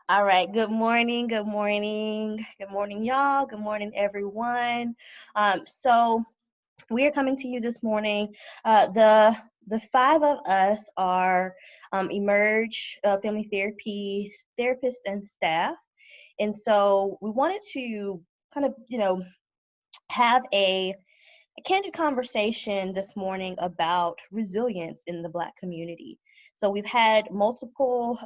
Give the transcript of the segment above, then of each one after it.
All right. Good morning. Good morning. Good morning, y'all. Good morning, everyone. So we are coming to you this morning. The five of us are Emerge Family Therapy therapists and staff, and so we wanted to kind of have a candid conversation this morning about resilience in the Black community. So we've had multiple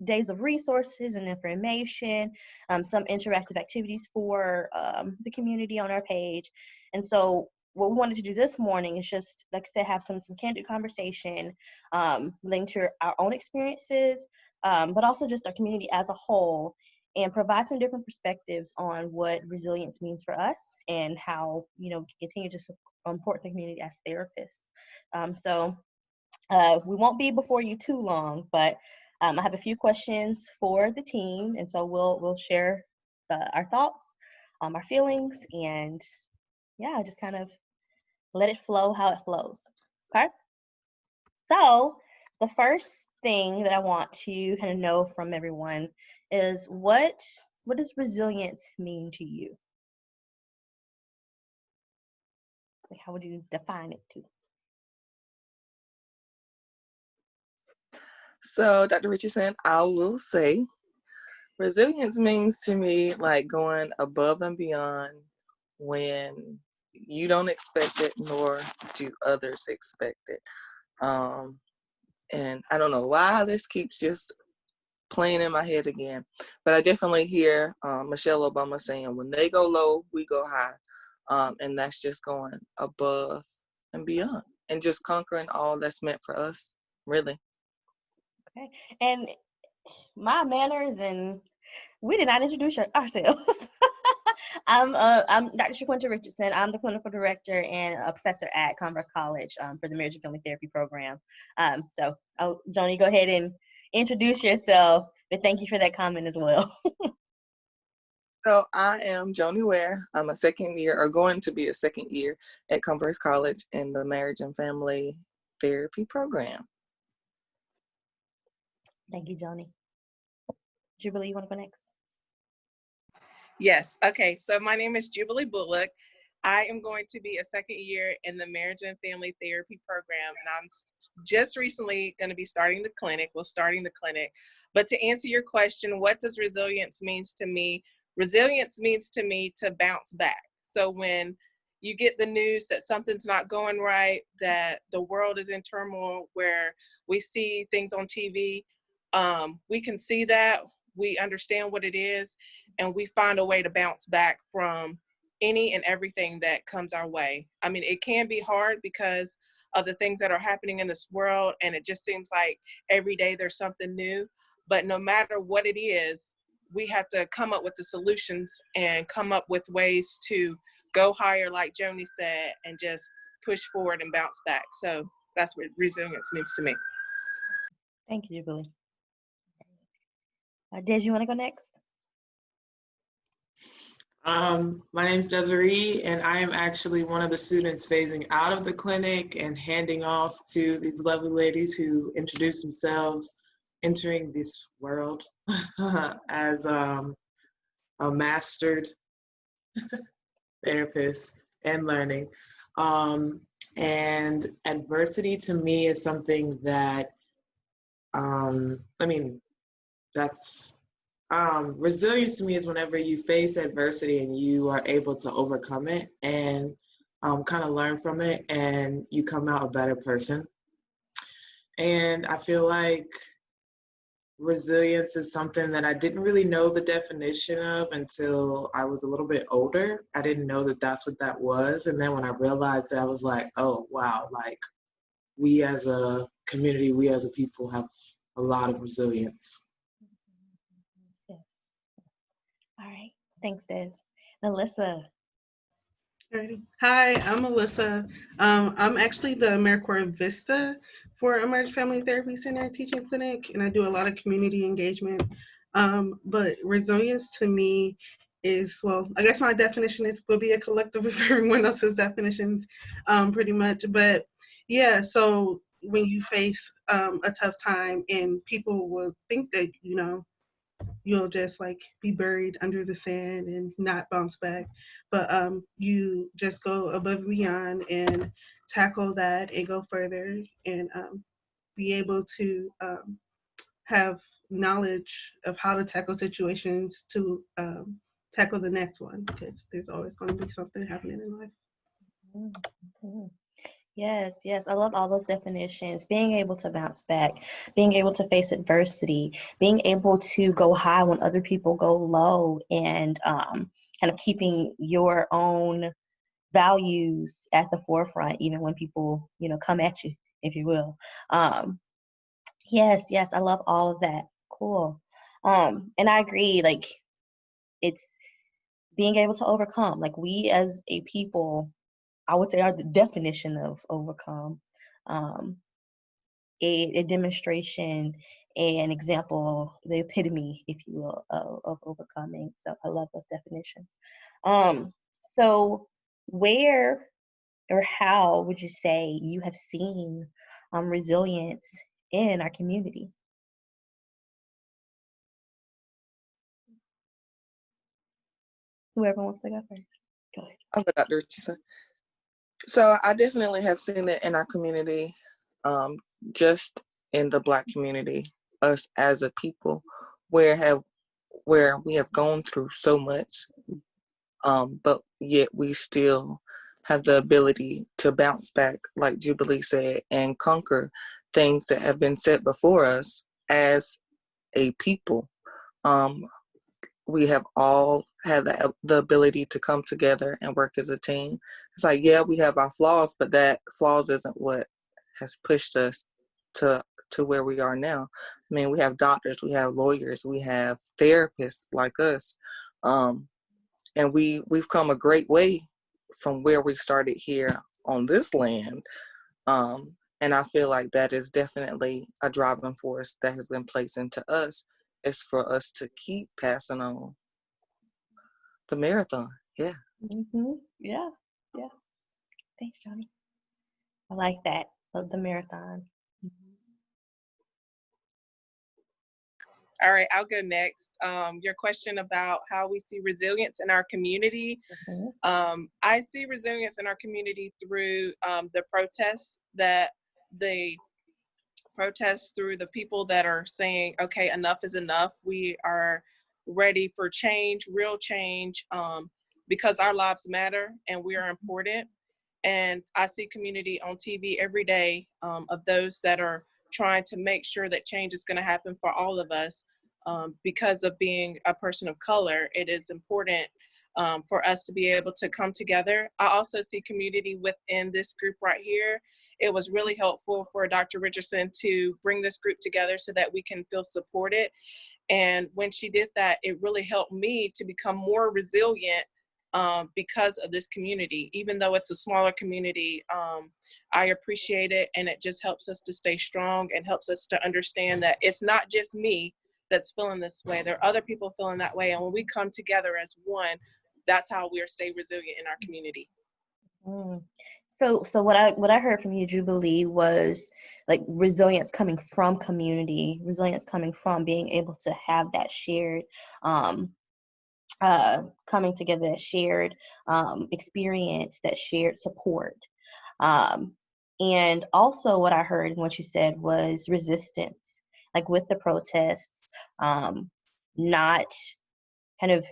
days of resources and information, some interactive activities for the community on our page. And so what we wanted to do this morning is just, like I said, have some candid conversation linked to our own experiences, but also just our community as a whole, and provide some different perspectives on what resilience means for us and how continue to support the community as therapists. We won't be before you too long, but I have a few questions for the team, and so we'll share our thoughts, our feelings, and yeah, just kind of let it flow how it flows. Okay. So the first thing that I want to kind of know from everyone is what does resilience mean to you? Like, how would you define it to? So, Dr. Richardson, I will say resilience means to me like going above and beyond when you don't expect it, nor do others expect it. And I don't know why this keeps just playing in my head again, but I definitely hear Michelle Obama saying, when they go low, we go high. And that's just going above and beyond and just conquering all that's meant for us, really. Okay. And my manners, and we did not introduce ourselves. I'm Dr. Shaquinta Richardson. I'm the clinical director and a professor at Converse College for the Marriage and Family Therapy program. Joni, go ahead and introduce yourself, but thank you for that comment as well. So I am Joni Ware. I'm a second year, or going to be a second year at Converse College in the Marriage and Family Therapy program. Thank you, Joni. Jubilee, you want to go next? Yes. Okay. So my name is Jubilee Bullock. I am going to be a second year in the Marriage and Family Therapy program, and I'm just recently going to be starting the clinic. But to answer your question, what does resilience means to me? Resilience means to me to bounce back. So when you get the news that something's not going right, that the world is in turmoil, where we see things on TV, we can see that, we understand what it is, and we find a way to bounce back from any and everything that comes our way. I mean, it can be hard because of the things that are happening in this world, and it just seems like every day there's something new. But no matter what it is, we have to come up with the solutions and come up with ways to go higher, like Joni said, and just push forward and bounce back. So that's what resilience means to me. Thank you, Jubilee. Des, you want to go next? My name's Desiree, and I am actually one of the students phasing out of the clinic and handing off to these lovely ladies who introduce themselves, entering this world as a mastered therapist and learning. And adversity to me is something that, that's resilience to me is whenever you face adversity and you are able to overcome it and kind of learn from it, and you come out a better person. And I feel like resilience is something that I didn't really know the definition of until I was a little bit older. I didn't know that that's what that was. And then when I realized it, I was like, oh, wow, like we as a community, we as a people have a lot of resilience. Yes. All right. Thanks, Des. Alyssa. Alrighty. Hi, I'm Alyssa. I'm actually the AmeriCorps Vista for Emerge Family Therapy Center teaching clinic, and I do a lot of community engagement. But resilience to me is, well, I guess my definition will be a collective of everyone else's definitions, pretty much. But yeah, so when you face a tough time and people will think that, you'll just like be buried under the sand and not bounce back. But you just go above and beyond and tackle that and go further and be able to have knowledge of how to tackle situations to tackle the next one, because there's always going to be something happening in life. Mhm. Yes, yes. I love all those definitions. Being able to bounce back, being able to face adversity, being able to go high when other people go low, and kind of keeping your own values at the forefront, even when people, come at you, if you will. Um, yes, yes. I love all of that. Cool. And I agree. Like, it's being able to overcome. Like, we as a people, I would say, are the definition of overcome. Um, a demonstration, an example, the epitome, if you will, of overcoming. So I love those definitions. So where or how would you say you have seen resilience in our community? Whoever wants to go first. Go ahead. I'll go, Dr. Richardson. So I definitely have seen it in our community, just in the Black community, us as a people, where we have gone through so much, but yet we still have the ability to bounce back, like Jubilee said, and conquer things that have been set before us as a people. Um, we have all had the ability to come together and work as a team. It's like, yeah, we have our flaws, but that flaws isn't what has pushed us to where we are now. I mean, we have doctors, we have lawyers, we have therapists like us, and we've come a great way from where we started here on this land. And I feel like that is definitely a driving force that has been placed into us, is for us to keep passing on the marathon. Yeah. Yeah, yeah. Thanks, Johnny. I like that. Love the marathon. All right, I'll go next. Your question about how we see resilience in our community. I see resilience in our community through the protests through the people that are saying, okay, enough is enough. We are ready for change, real change, because our lives matter and we are important. And I see community on TV every day, of those that are trying to make sure that change is going to happen for all of us. Because of being a person of color, it is important for us to be able to come together. I also see community within this group right here. It was really helpful for Dr. Richardson to bring this group together so that we can feel supported. And when she did that, it really helped me to become more resilient, because of this community. Even though it's a smaller community, I appreciate it, and it just helps us to stay strong and helps us to understand that it's not just me that's feeling this way. There are other people feeling that way, and when we come together as one, that's how we are stay resilient in our community. So what I heard from you, Jubilee, was like resilience coming from community, resilience coming from being able to have that shared coming together, that shared experience, that shared support. And also what I heard and what you said was resistance, like with the protests, not kind of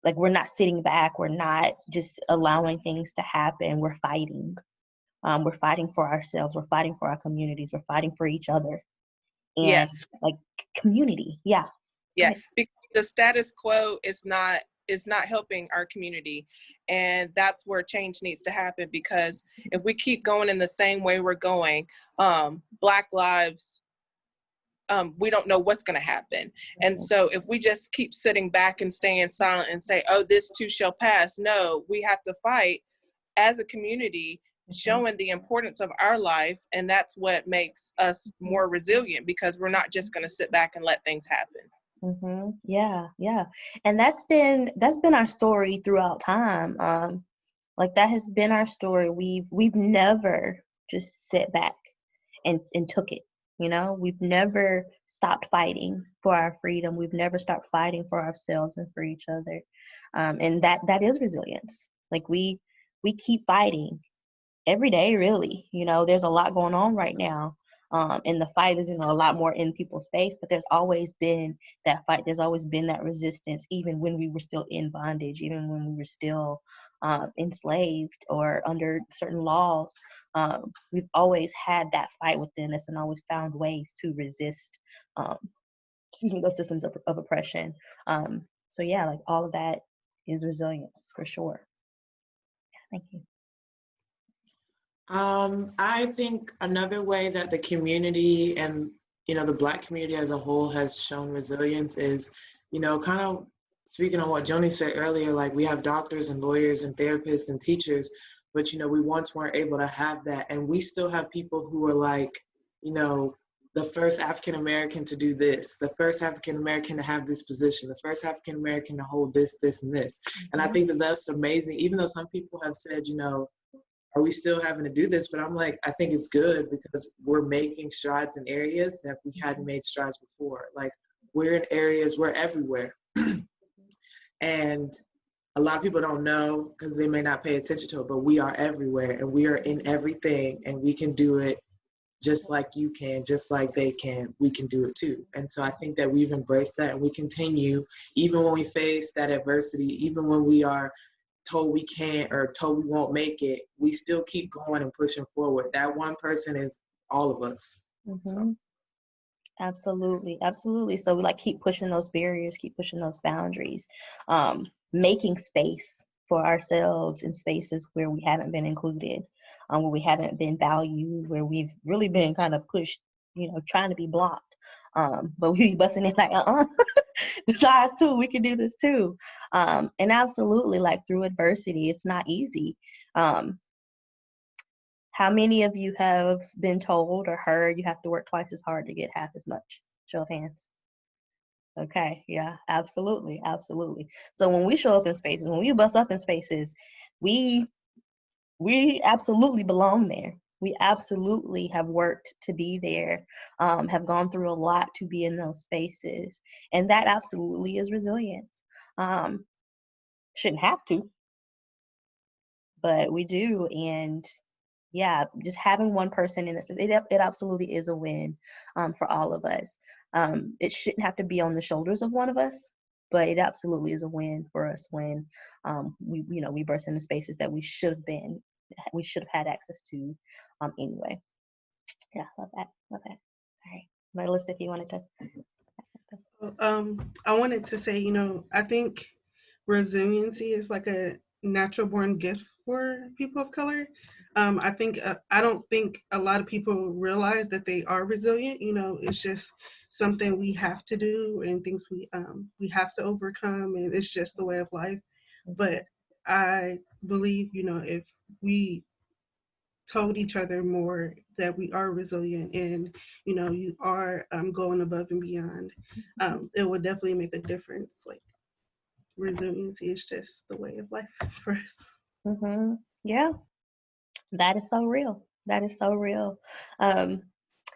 like we're not sitting back, we're not just allowing things to happen, we're fighting. We're fighting for ourselves, we're fighting for our communities, we're fighting for each other. Yeah. And like community, yeah. Yeah, because the status quo is not helping our community, and that's where change needs to happen. Because if we keep going in the same way we're going, Black lives, we don't know what's going to happen. And so if we just keep sitting back and staying silent and say, oh, this too shall pass, no, we have to fight as a community, showing the importance of our life. And that's what makes us more resilient, because we're not just going to sit back and let things happen. Yeah, yeah. And that's been our story throughout time. Like that has been our story. We've never just sat back and took it. You know, we've never stopped fighting for our freedom. We've never stopped fighting for ourselves and for each other. And that is resilience. Like we keep fighting every day, really. You know, there's a lot going on right now. And the fight is, you know, a lot more in people's face, but there's always been that fight. There's always been that resistance, even when we were still in bondage, even when we were still enslaved or under certain laws. We've always had that fight within us and always found ways to resist, um, those systems of oppression. So yeah, like all of that is resilience for sure. Thank you. I think another way that the community and, you know, the Black community as a whole has shown resilience is, you know, kind of speaking on what Joni said earlier, like we have doctors and lawyers and therapists and teachers, but, you know, we once weren't able to have that. And we still have people who are like, you know, the first African American to do this, the first African American to have this position, the first African American to hold this, this, and this. And I think that that's amazing, even though some people have said, you know, are we still having to do this? But I'm like, I think it's good because we're making strides in areas that we hadn't made strides before. Like we're in areas, we're everywhere. And a lot of people don't know because they may not pay attention to it, but we are everywhere and we are in everything and we can do it just like you can, just like they can, we can do it too. And so I think that we've embraced that and we continue, even when we face that adversity, even when we are told we can't or told we won't make it, we still keep going and pushing forward. That one person is all of us. So. Absolutely, absolutely. So we like keep pushing those barriers, keep pushing those boundaries, making space for ourselves in spaces where we haven't been included, where we haven't been valued, where we've really been kind of pushed, you know, trying to be blocked. But we busting in like, size too, we can do this too. And absolutely, like through adversity, it's not easy. How many of you have been told or heard you have to work twice as hard to get half as much? Show of hands. Okay, yeah, absolutely, absolutely. So when we show up in spaces, when we bust up in spaces, we absolutely belong there. We absolutely have worked to be there, have gone through a lot to be in those spaces, and that absolutely is resilience. Shouldn't have to, but we do, and yeah, just having one person in this, it absolutely is a win for all of us. It shouldn't have to be on the shoulders of one of us, but it absolutely is a win for us when we burst into spaces that we should have had access to anyway. Yeah, love that. All right, Melissa, if you wanted to. I wanted to say, you know, I think resiliency is like a natural born gift for people of color. I don't think a lot of people realize that they are resilient. You know, it's just something we have to do and things we have to overcome, and it's just the way of life. But I believe, you know, if we told each other more that we are resilient and, you know, you are going above and beyond, it will definitely make a difference. Like resiliency is just the way of life for us. Mm-hmm. Yeah, that is so real. That is so real.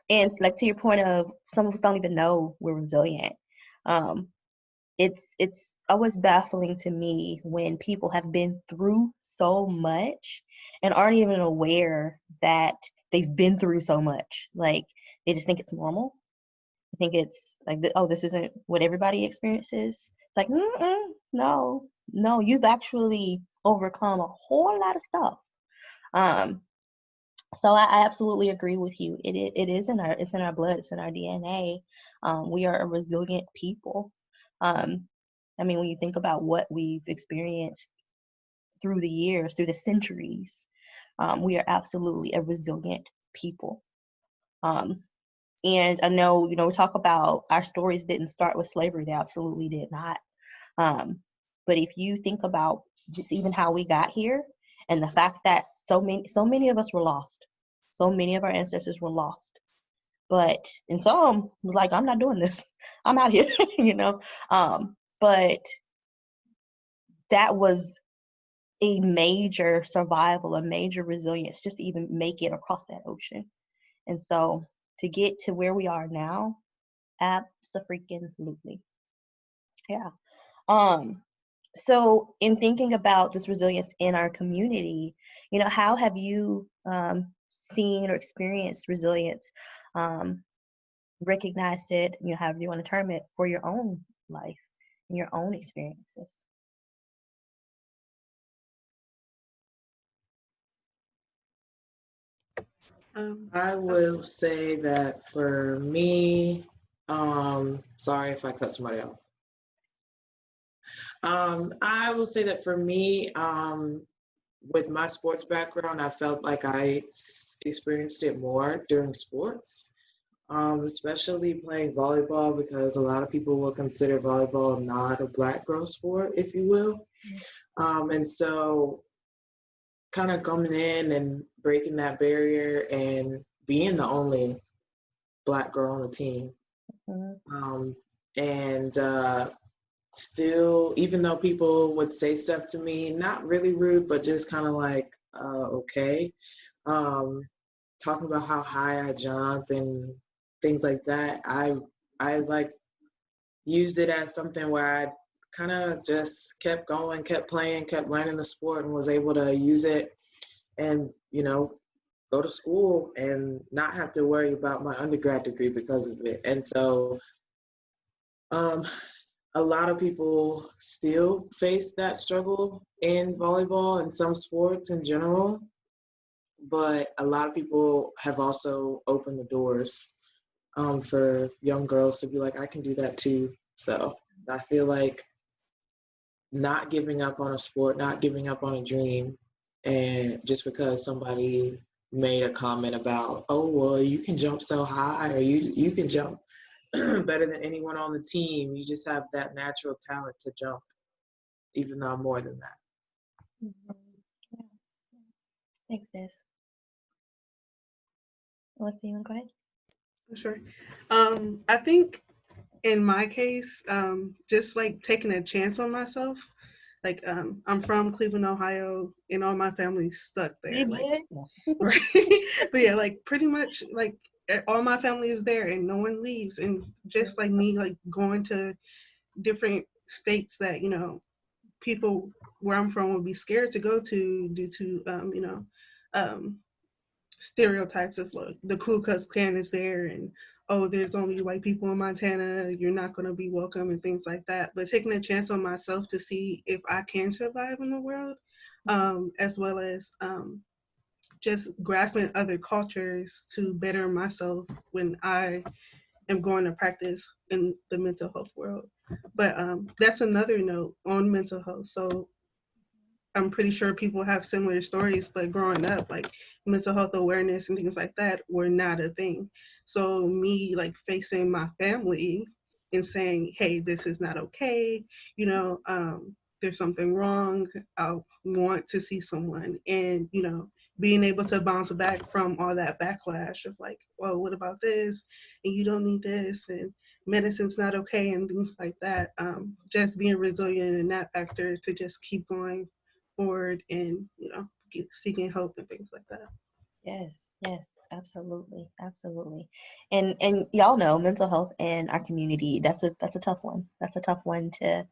And like to your point of some of us don't even know we're resilient. Um, it's always baffling to me when people have been through so much and aren't even aware that they've been through so much. Like they just think it's normal. I think it's like, oh, this isn't what everybody experiences. It's like, no, you've actually overcome a whole lot of stuff. So I absolutely agree with you. It is it's in our blood, it's in our DNA. We are a resilient people. I mean, when you think about what we've experienced through the years, through the centuries, we are absolutely a resilient people. And I know, you know, we talk about our stories didn't start with slavery. They absolutely did not. But if you think about just even how we got here and the fact that so many of us were lost, so many of our ancestors were lost. But in some was like, I'm not doing this. I'm out here, you know. But that was a major survival, a major resilience just to even make it across that ocean. And so to get to where we are now? Abso-freaking-lutely. Yeah. So in thinking about this resilience in our community, how have you seen or experienced resilience, recognized it, however you want to term it, for your own life and your own experiences? I will say that for me, sorry if I cut somebody off. I will say that for me, with my sports background, I felt like I experienced it more during sports, especially playing volleyball, because a lot of people will consider volleyball not a Black girl sport, if you will. And so kind of coming in and breaking that barrier and being the only Black girl on the team. And still, even though people would say stuff to me, not really rude, but just kind of like, okay. Talking about how high I jump and things like that, I like used it as something where I kind of just kept going, kept playing, kept learning the sport, and was able to use it and, go to school and not have to worry about my undergrad degree because of it. And so a lot of people still face that struggle in volleyball and some sports in general, but a lot of people have also opened the doors for young girls to be like, I can do that too. So I feel like not giving up on a sport, not giving up on a dream, and just because somebody made a comment about, oh, well, you can jump so high, or you can jump better than anyone on the team. You just have that natural talent to jump, even though I'm more than that. Yeah. Thanks, Des. Let's see, you want to go ahead? Sure. I think in my case, just like taking a chance on myself. Like, I'm from Cleveland, Ohio, and all my family's stuck there. Like, right? But yeah, like pretty much like all my family is there and no one leaves. And just like me, like going to different states that, people where I'm from would be scared to go to due to, stereotypes of like the Ku Klux Klan is there and oh, there's only white people in Montana, you're not going to be welcome and things like that. But taking a chance on myself to see if I can survive in the world, as well as just grasping other cultures to better myself when I am going to practice in the mental health world. But that's another note on mental health. So I'm pretty sure people have similar stories, but growing up, like mental health awareness and things like that were not a thing. So me like facing my family and saying, hey, this is not okay, there's something wrong. I want to see someone. And, being able to bounce back from all that backlash of like, well, what about this? And you don't need this. And medicine's not okay and things like that. Just being resilient in that factor to just keep going forward and seeking help and things like that. Yes, absolutely, and y'all know mental health in our community. That's a tough one. That's a tough one to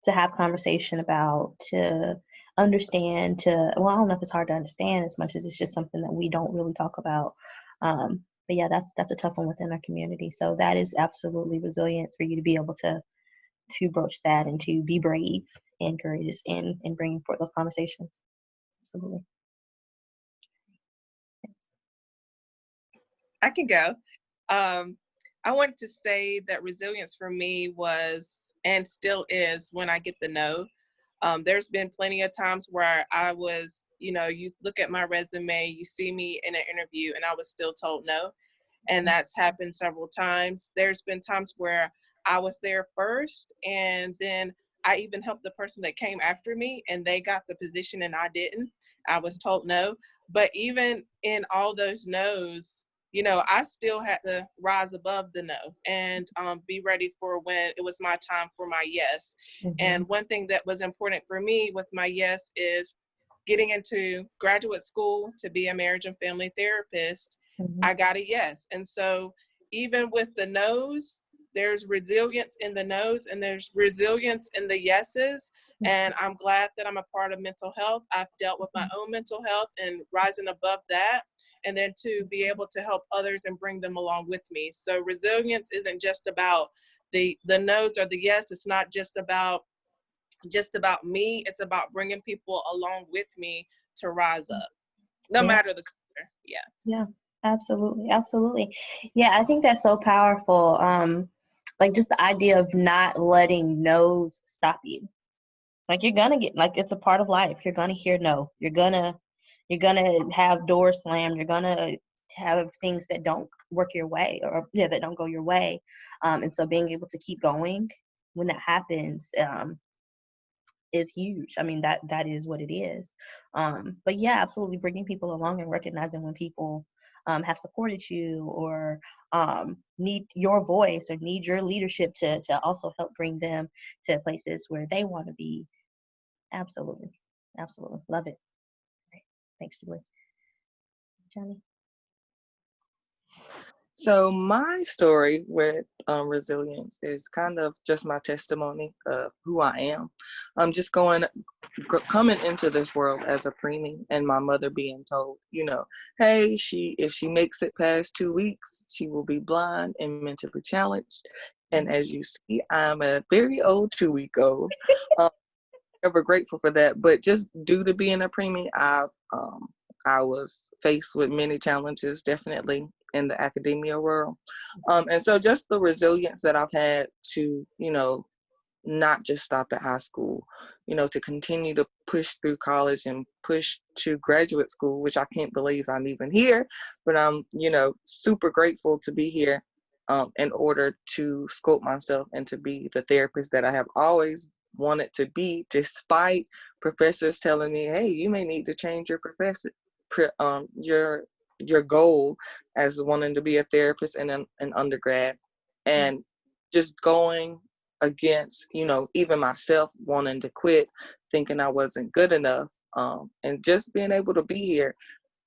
have conversation about, to understand. Well, I don't know if it's hard to understand as much as it's just something that we don't really talk about. But yeah, that's a tough one within our community. So that is absolutely resilience for you to be able to broach that and to be brave and courageous in bringing forth those conversations. Absolutely. I can go. I wanted to say that resilience for me was and still is when I get the no. There's been plenty of times where I was, you look at my resume, you see me in an interview and I was still told no. And that's happened several times. There's been times where I was there first and then I even helped the person that came after me and they got the position and I didn't. I was told no. But even in all those no's, I still had to rise above the no and be ready for when it was my time for my yes. Mm-hmm. And one thing that was important for me with my yes is getting into graduate school to be a marriage and family therapist Mhm. I got a yes. And so even with the no's, there's resilience in the no's and there's resilience in the yeses. And I'm glad that I'm a part of mental health. I've dealt with my own mental health and rising above that. And then to be able to help others and bring them along with me. So resilience isn't just about the no's or the yes. It's not just about me. It's about bringing people along with me to rise up, no Yeah. matter the color. Yeah. Yeah, absolutely, absolutely. Yeah, I think that's so powerful. Like just the idea of not letting no's stop you. Like you're gonna get, like, it's a part of life. You're gonna hear no. You're gonna have doors slammed. You're gonna have things that don't work your way, or yeah, that don't go your way. And so being able to keep going when that happens, is huge. I mean, that is what it is. But yeah, absolutely, bringing people along and recognizing when people have supported you, or need your voice, or need your leadership to also help bring them to places where they want to be. Absolutely, absolutely, love it. Great. Thanks, Julie. Johnny. So my story with resilience is kind of just my testimony of who I am. I'm just coming into this world as a preemie, and my mother being told, hey, if she makes it past 2 weeks, she will be blind and mentally challenged. And as you see, I'm a very old 2-week-old. Ever grateful for that, but just due to being a preemie, I was faced with many challenges, definitely in the academia world, and so just the resilience that I've had to, not just stop at high school, to continue to push through college and push to graduate school, which I can't believe I'm even here, but I'm, super grateful to be here, in order to scope myself and to be the therapist that I have always wanted to be, despite professors telling me, hey, you may need to change your your goal as wanting to be a therapist in an undergrad, and just going against, even myself wanting to quit, thinking I wasn't good enough, and just being able to be here.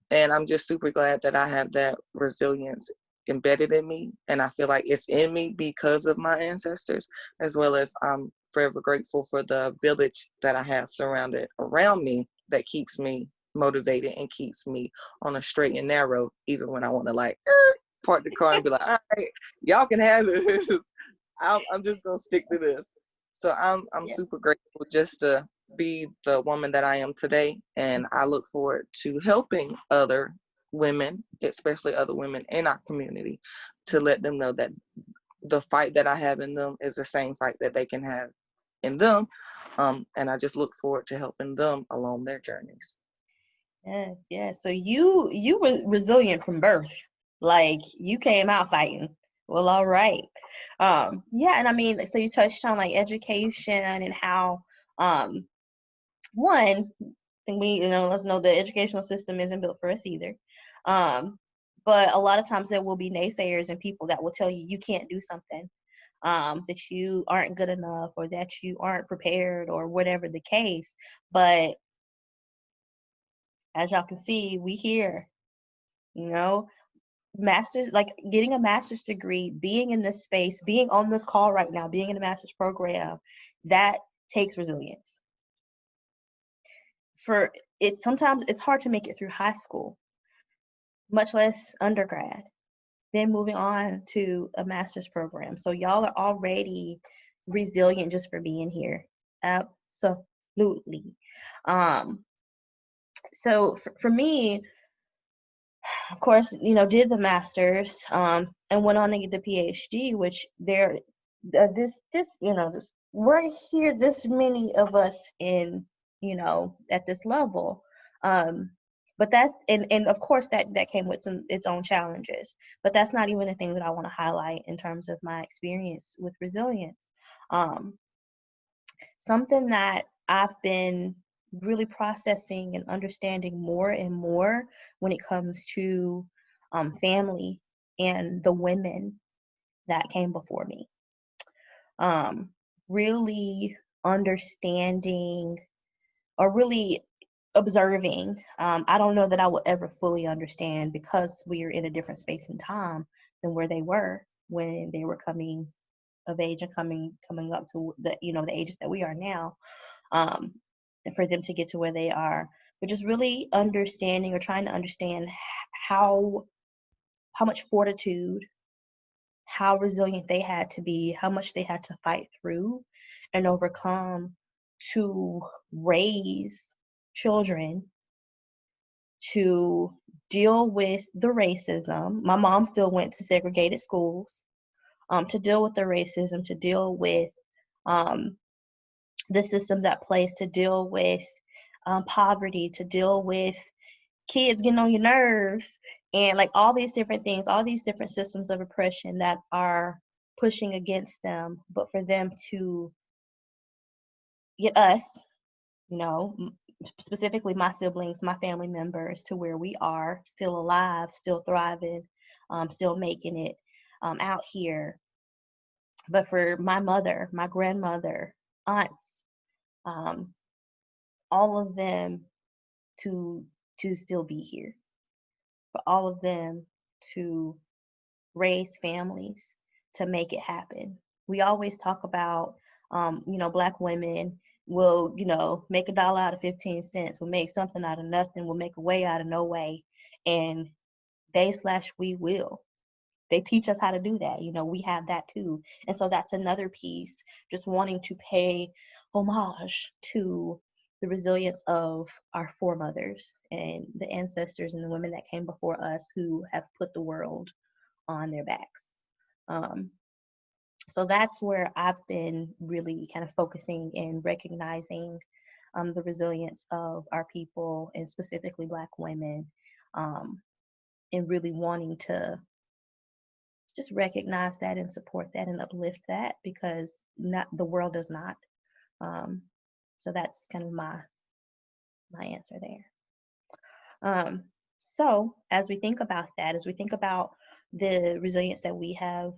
And I'm just super glad that I have that resilience embedded in me. And I feel like it's in me because of my ancestors, as well as I'm forever grateful for the village that I have surrounded around me that keeps me motivated and keeps me on a straight and narrow, even when I want to park the car and be like, all right, y'all can have this. I'm just gonna stick to this. So I'm Yeah. super grateful just to be the woman that I am today, and I look forward to helping other women, especially other women in our community, to let them know that the fight that I have in them is the same fight that they can have in them, and I just look forward to helping them along their journeys. Yes, yes. So you were resilient from birth. Like you came out fighting. Well, all right. Yeah, and I mean, so you touched on like education and how one thing let's know the educational system isn't built for us either. But a lot of times there will be naysayers and people that will tell you you can't do something, that you aren't good enough, or that you aren't prepared, or whatever the case. But as y'all can see, we here, you know, master's, like getting a master's degree, being in this space, being on this call right now, being in a master's program, that takes resilience. For it, sometimes it's hard to make it through high school, much less undergrad, then moving on to a master's program. So y'all are already resilient just for being here. Absolutely. So for me, of course, did the master's, and went on to get the PhD, which we're here, this many of us in, at this level. But that's, and of course that came with its own challenges, but that's not even the thing that I want to highlight in terms of my experience with resilience. Something that I've been really processing and understanding more and more when it comes to family and the women that came before me. Really understanding, or really observing. I don't know that I will ever fully understand because we are in a different space and time than where they were when they were coming of age and coming up to the the ages that we are now. And for them to get to where they are, but just really understanding or trying to understand how much fortitude, how resilient they had to be, how much they had to fight through and overcome to raise children, to deal with the racism. My mom still went to segregated schools, to deal with the racism, to deal with the systems at place, to deal with poverty, to deal with kids getting on your nerves, and like all these different things, all these different systems of oppression that are pushing against them. But for them to get us, specifically my siblings, my family members, to where we are still alive, still thriving, still making it out here. But for my mother, my grandmother, aunts, all of them to still be here, for all of them to raise families, to make it happen. We always talk about, Black women will, make $1 out of 15 cents, will make something out of nothing, will make a way out of no way. And we will. They teach us how to do that. We have that too. And so that's another piece, just wanting to pay homage to the resilience of our foremothers and the ancestors and the women that came before us who have put the world on their backs. So that's where I've been really kind of focusing and recognizing the resilience of our people, and specifically Black women, and really wanting to just recognize that and support that and uplift that, because the world does not. So that's kind of my answer there. So as we think about that, as we think about the resilience that we have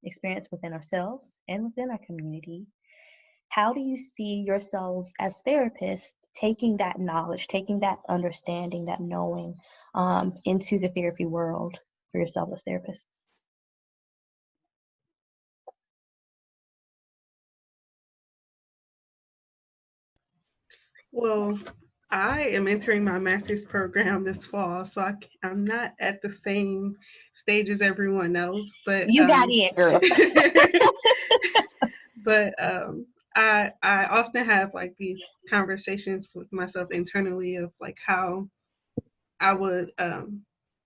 experienced within ourselves and within our community, how do you see yourselves as therapists taking that knowledge, taking that understanding, that knowing into the therapy world for yourselves as therapists? Well, I am entering my master's program this fall, so I'm not at the same stage as everyone else. But You got it, girl. but I often have like these conversations with myself internally of like how I would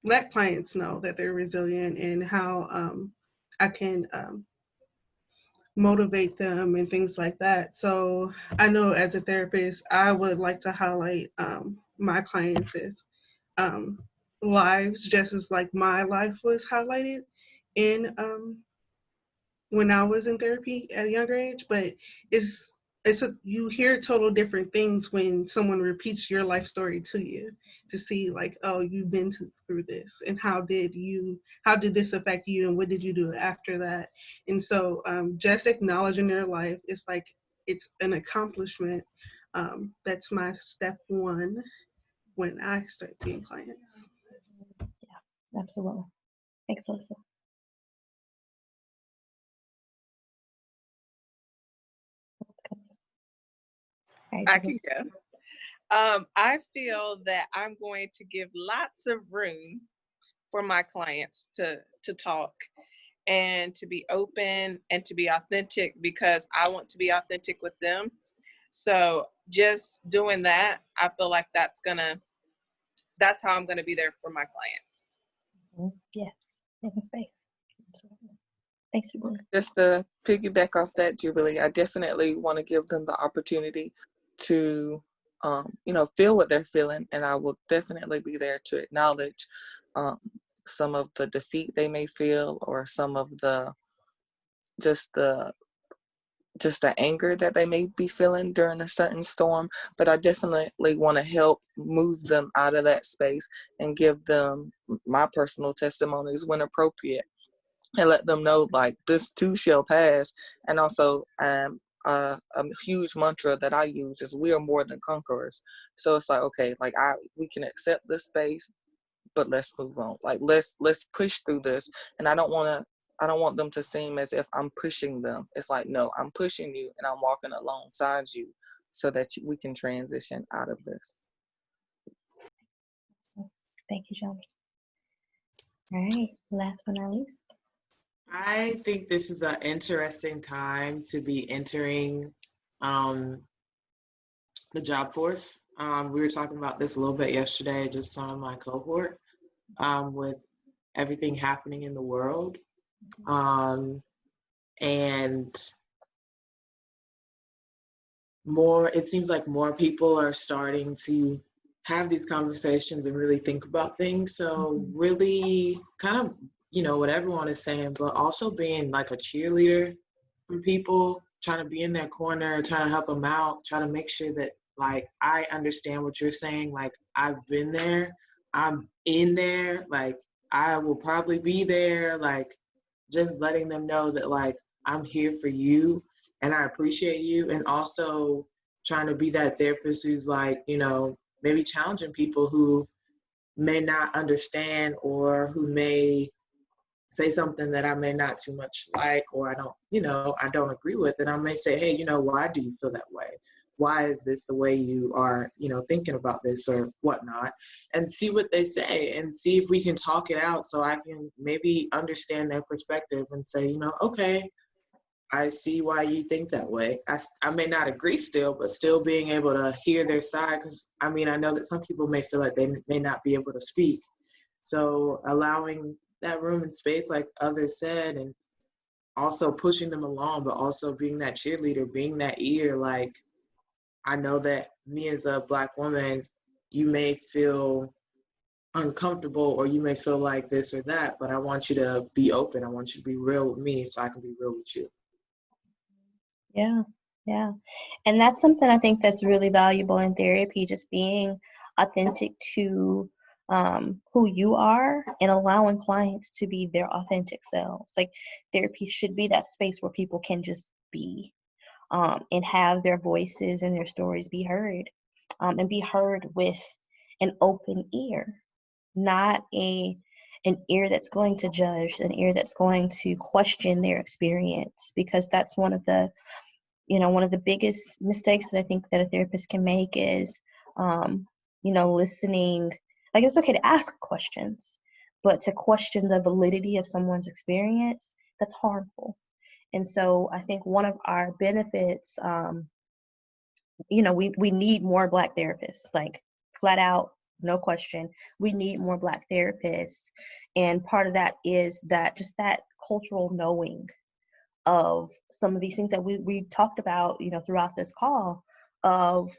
let clients know that they're resilient, and how I can motivate them and things like that. So I know as a therapist, I would like to highlight my clients' lives just as like my life was highlighted in when I was in therapy at a younger age. But you hear total different things when someone repeats your life story to you, to see like, oh, you've been through this, and how did this affect you, and what did you do after that? And so just acknowledging their life is like, it's an accomplishment. That's my step one when I start seeing clients. Yeah, absolutely. Thanks, Alyssa. I can go. I feel that I'm going to give lots of room for my clients to talk and to be open and to be authentic, because I want to be authentic with them. So just doing that, I feel like that's how I'm gonna be there for my clients. Yes, in space. Absolutely. Thanks, Jubilee. Just to piggyback off that, Jubilee, I definitely want to give them the opportunity to, feel what they're feeling, and I will definitely be there to acknowledge some of the defeat they may feel, or some of the anger that they may be feeling during a certain storm. But I definitely want to help move them out of that space and give them my personal testimonies when appropriate, and let them know like this too shall pass. And also a huge mantra that I use is we are more than conquerors. So it's like, okay, like we can accept this space, but let's move on. Like let's push through this. And I don't want them to seem as if I'm pushing them. It's like, no, I'm pushing you and I'm walking alongside you so that we can transition out of this. Thank you, Johnny. All right, last but not least. I think this is an interesting time to be entering the job force. We were talking about this a little bit yesterday, just on my cohort, with everything happening in the world. And it seems like more people are starting to have these conversations and really think about things. So really kind of, what everyone is saying, but also being like a cheerleader for people, trying to be in their corner, trying to help them out, trying to make sure that like, I understand what you're saying. Like, I've been there, I'm in there, like, I will probably be there, like, just letting them know that like, I'm here for you and I appreciate you. And also trying to be that therapist who's like, maybe challenging people who may not understand or who may say something that I may not too much like, or I don't agree with. And I may say, hey, why do you feel that way? Why is this the way you are, thinking about this or whatnot? And see what they say and see if we can talk it out so I can maybe understand their perspective and say, okay, I see why you think that way. I may not agree still, but still being able to hear their side. Because, I know that some people may feel like they may not be able to speak. So allowing that room and space, like others said, and also pushing them along, but also being that cheerleader, being that ear. Like, I know that me as a Black woman, you may feel uncomfortable or you may feel like this or that, but I want you to be open. I want you to be real with me so I can be real with you. Yeah, yeah. And that's something I think that's really valuable in therapy, just being authentic to who you are and allowing clients to be their authentic selves. Like, therapy should be that space where people can just be and have their voices and their stories be heard, and be heard with an open ear, not an ear that's going to judge, an ear that's going to question their experience, because that's one of the biggest mistakes that I think that a therapist can make is, listening. Like, it's okay to ask questions, but to question the validity of someone's experience, that's harmful. And so I think one of our benefits, we need more Black therapists, like, flat out, no question. We need more Black therapists. And part of that is that cultural knowing of some of these things that we talked about, throughout this call, of,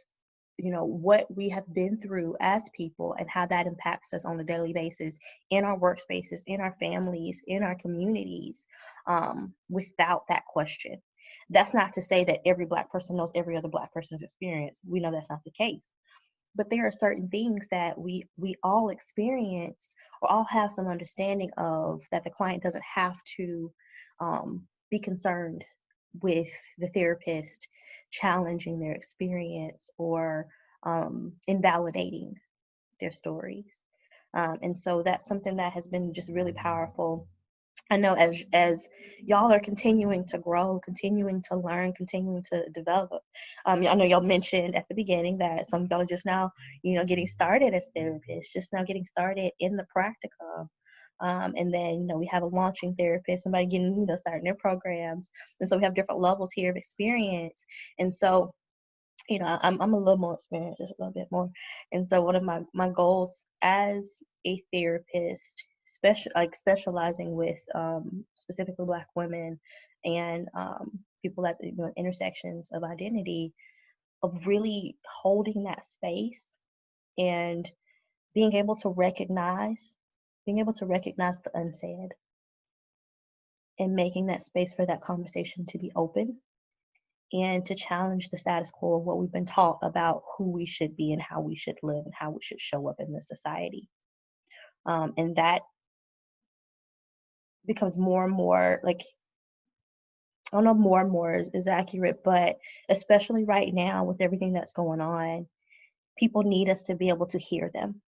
what we have been through as people and how that impacts us on a daily basis in our workspaces, in our families, in our communities, without that question. That's not to say that every Black person knows every other Black person's experience. We know that's not the case. But there are certain things that we all experience or all have some understanding of, that the client doesn't have to be concerned with the therapist challenging their experience or invalidating their stories. And so that's something that has been just really powerful. I know as y'all are continuing to grow, continuing to learn, continuing to develop. I know y'all mentioned at the beginning that some of y'all are just now, getting started as therapists, just now getting started in the practicum. And then, we have a launching therapist, somebody getting, starting their programs. And so we have different levels here of experience. And so, I'm a little more experienced, just a little bit more. And so one of my goals as a therapist, specializing with specifically Black women and people at the intersections of identity, of really holding that space and being able to recognize the unsaid and making that space for that conversation to be open and to challenge the status quo of what we've been taught about who we should be and how we should live and how we should show up in the society. And that becomes more and more like, I don't know if more and more is accurate, but especially right now with everything that's going on, people need us to be able to hear them.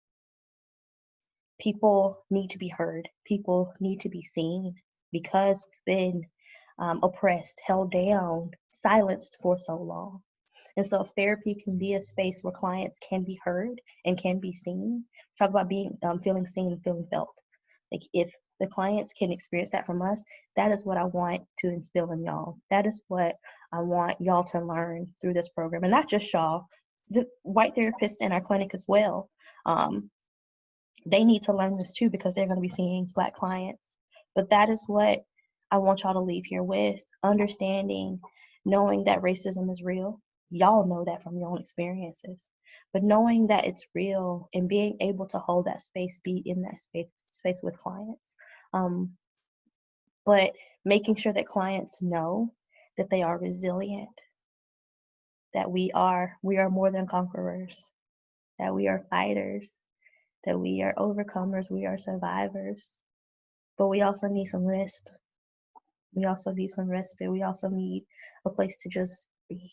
People need to be heard. People need to be seen because we've been oppressed, held down, silenced for so long. And so if therapy can be a space where clients can be heard and can be seen, talk about being feeling seen and feeling felt. Like if the clients can experience that from us, that is what I want to instill in y'all. That is what I want y'all to learn through this program. And not just y'all, the white therapists in our clinic as well. They need to learn this too because they're going to be seeing Black clients. But that is what I want y'all to leave here with, understanding, knowing that racism is real. Y'all know that from your own experiences, but knowing that it's real and being able to hold that space, be in that space with clients. But making sure that clients know that they are resilient, that we are more than conquerors, that we are fighters, that we are overcomers, we are survivors. But we also need some rest. We also need some respite. We also need a place to just be.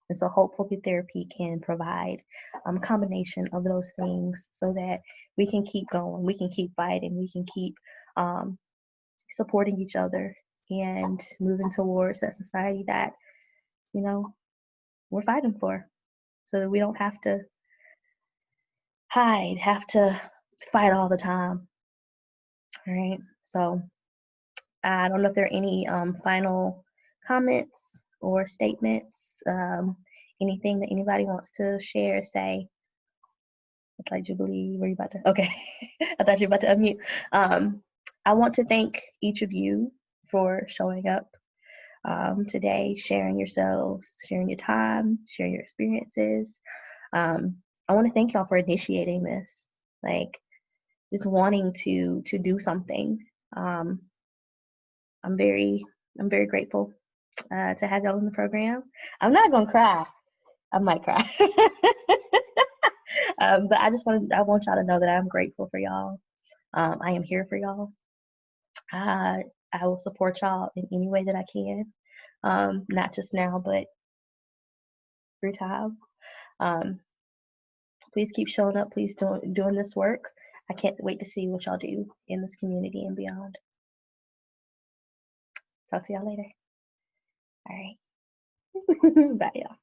And so hopefully therapy can provide a combination of those things so that we can keep going, we can keep fighting, we can keep supporting each other and moving towards that society that, you know, we're fighting for, so that we don't have to hide, have to fight all the time. All right. So I don't know if there are any final comments or statements, anything that anybody wants to share, say. It's like Jubilee, were you about to? Okay, I thought you were about to unmute. I want to thank each of you for showing up today, sharing yourselves, sharing your time, sharing your experiences. I want to thank y'all for initiating this, like just wanting to do something. I'm very grateful to have y'all in the program. I'm not gonna cry. I might cry. But I want y'all to know that I'm grateful for y'all. I am here for y'all. I will support y'all in any way that I can. Not just now, but through time. Please keep showing up. Please doing this work. I can't wait to see what y'all do in this community and beyond. Talk to y'all later. All right. Bye, y'all.